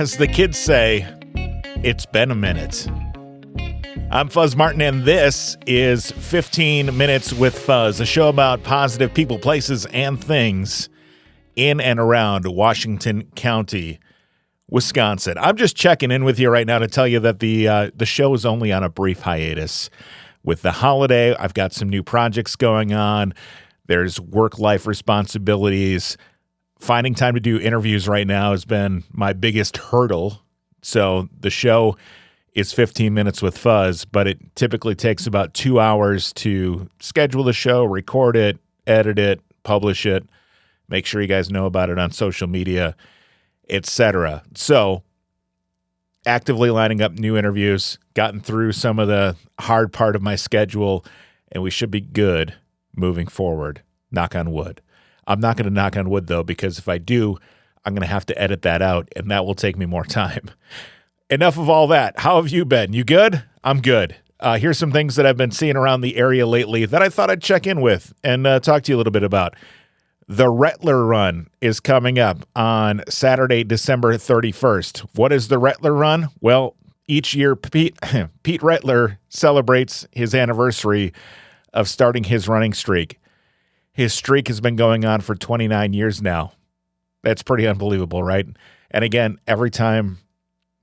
As the kids say, it's been a minute. I'm Fuzz Martin, and this is 15 Minutes with Fuzz, a show about positive people, places, and things in and around Washington County, Wisconsin. I'm just checking in with you right now to tell you that the show is only on a brief hiatus. With the holiday, I've got some new projects going on. There's work-life responsibilities. Finding time to do interviews right now has been my biggest hurdle. So the show is 15 Minutes with Fuzz, but it typically takes about 2 hours to schedule the show, record it, edit it, publish it, make sure you guys know about it on social media, etc. So actively lining up new interviews, gotten through some of the hard part of my schedule, and we should be good moving forward. Knock on wood. I'm not going to knock on wood, though, because if I do, I'm going to have to edit that out, and that will take me more time. Enough of all that. How have you been? You good? I'm good. Here's some things that I've been seeing around the area lately that I thought I'd check in with and talk to you a little bit about. The Rettler Run is coming up on Saturday, December 31st. What is the Rettler Run? Well, each year, Pete Rettler celebrates his anniversary of starting his running streak. His streak has been going on for 29 years now. That's pretty unbelievable, right? And again, every time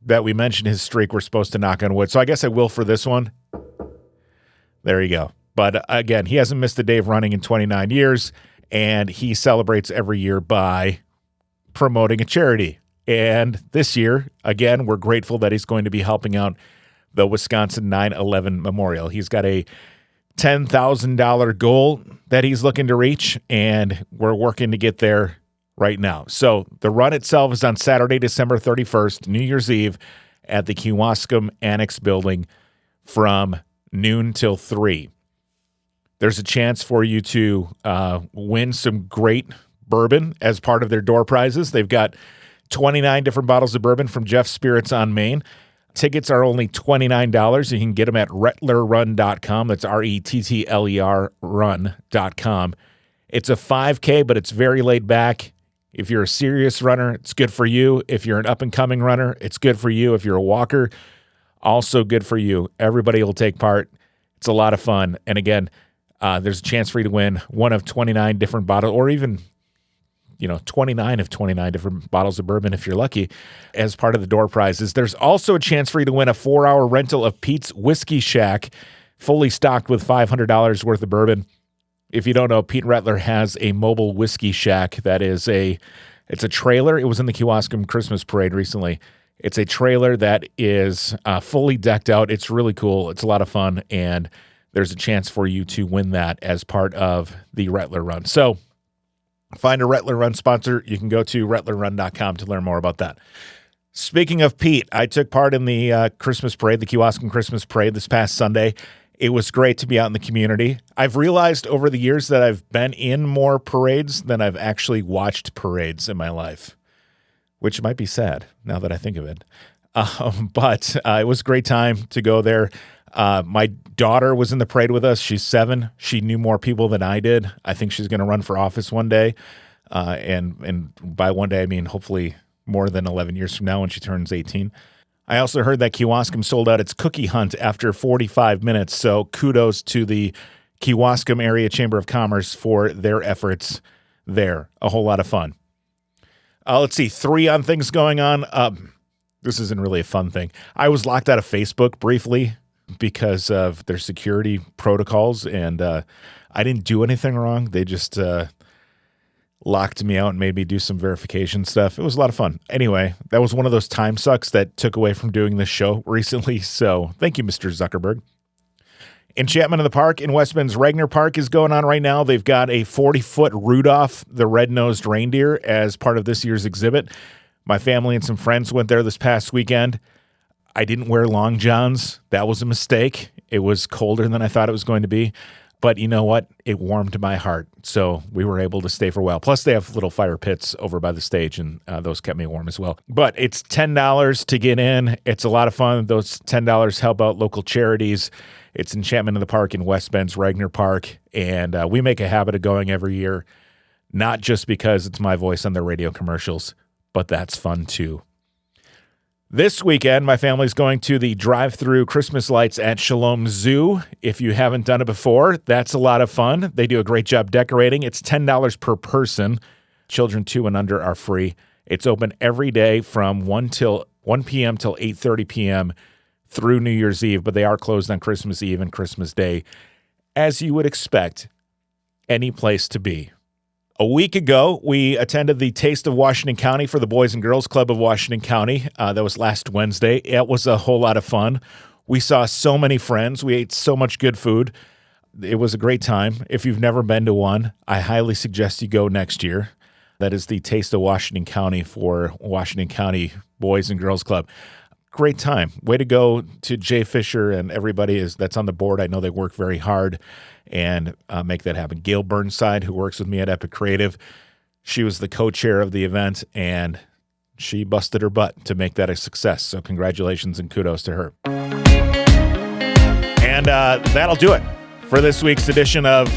that we mention his streak, we're supposed to knock on wood. So I guess I will for this one. There you go. But again, he hasn't missed a day of running in 29 years, and he celebrates every year by promoting a charity. And this year, again, we're grateful that he's going to be helping out the Wisconsin 9/11 Memorial. He's got a $10,000 goal that he's looking to reach, and we're working to get there right now. So the run itself is on Saturday, December 31st, New Year's Eve, at the Kewaskum Annex Building from noon till 3. There's a chance for you to win some great bourbon as part of their door prizes. They've got 29 different bottles of bourbon from Jeff's Spirits on Main. Tickets are only $29. You can get them at rettlerrun.com. That's RETTLER run.com. It's a 5K, but it's very laid back. If you're a serious runner, it's good for you. If you're an up-and-coming runner, it's good for you. If you're a walker, also good for you. Everybody will take part. It's a lot of fun. And again, there's a chance for you to win one of 29 different bottles, or even 29 of 29 different bottles of bourbon if you're lucky, as part of the door prizes. There's also a chance for you to win a 4-hour rental of Pete's Whiskey Shack, fully stocked with $500 worth of bourbon. If you don't know, Pete Rettler has a mobile whiskey shack that is it's a trailer. It was in the Kewaskum Christmas Parade recently. It's a trailer that is fully decked out. It's really cool. It's a lot of fun, and there's a chance for you to win that as part of the Rettler Run. So find a Rettler Run sponsor. You can go to rettlerrun.com to learn more about that. Speaking of Pete, I took part in the Christmas Parade, the Kewaskum Christmas Parade this past Sunday. It was great to be out in the community. I've realized over the years that I've been in more parades than I've actually watched parades in my life, which might be sad now that I think of it. But it was a great time to go there. My daughter was in the parade with us. She's 7. She knew more people than I did. I think she's going to run for office one day. And by one day, I mean hopefully more than 11 years from now when she turns 18. I also heard that Kewaskum sold out its cookie hunt after 45 minutes. So kudos to the Kewaskum Area Chamber of Commerce for their efforts there. A whole lot of fun. Let's see, 3 on things going on. This isn't really a fun thing. I was locked out of Facebook briefly because of their security protocols, and I didn't do anything wrong. They just locked me out and made me do some verification stuff. It was a lot of fun. Anyway, that was one of those time sucks that took away from doing this show recently, so thank you, Mr. Zuckerberg. Enchantment of the Park in West Bend's Regner Park is going on right now. They've got a 40-foot Rudolph the Red-Nosed Reindeer as part of this year's exhibit. My family and some friends went there this past weekend. I didn't wear long johns. That was a mistake. It was colder than I thought it was going to be. But you know what? It warmed my heart, so we were able to stay for a while. Plus, they have little fire pits over by the stage, and those kept me warm as well. But it's $10 to get in. It's a lot of fun. Those $10 help out local charities. It's Enchantment of the Park in West Bend's Regner Park, and we make a habit of going every year, not just because it's my voice on the radio commercials, but that's fun too. This weekend, my family's going to the drive-through Christmas lights at Shalom Zoo. If you haven't done it before, that's a lot of fun. They do a great job decorating. It's $10 per person. Children 2 and under are free. It's open every day from 1 p.m. till 8:30 p.m. through New Year's Eve, but they are closed on Christmas Eve and Christmas Day, as you would expect any place to be. A week ago, we attended the Taste of Washington County for the Boys and Girls Club of Washington County. That was last Wednesday. It was a whole lot of fun. We saw so many friends. We ate so much good food. It was a great time. If you've never been to one, I highly suggest you go next year. That is the Taste of Washington County for Washington County Boys and Girls Club. Great time. Way to go to Jay Fisher and everybody that's on the board. I know they work very hard and make that happen. Gail Burnside, who works with me at Epic Creative, she was the co-chair of the event, and she busted her butt to make that a success. So congratulations and kudos to her. And that'll do it for this week's edition of,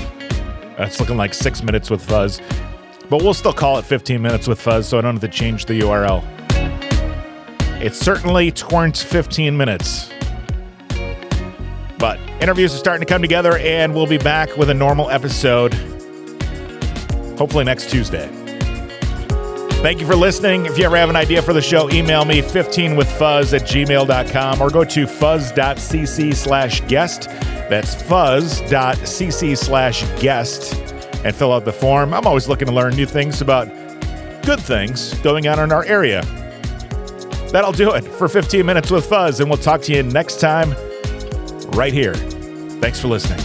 it's looking like 6 Minutes with Fuzz, but we'll still call it 15 Minutes with Fuzz so I don't have to change the URL. It's certainly torrent 15 minutes. But interviews are starting to come together, and we'll be back with a normal episode, hopefully next Tuesday. Thank you for listening. If you ever have an idea for the show, email me 15withfuzz@gmail.com or go to fuzz.cc/guest. That's fuzz.cc/guest and fill out the form. I'm always looking to learn new things about good things going on in our area. That'll do it for 15 Minutes with Fuzz, and we'll talk to you next time right here. Thanks for listening.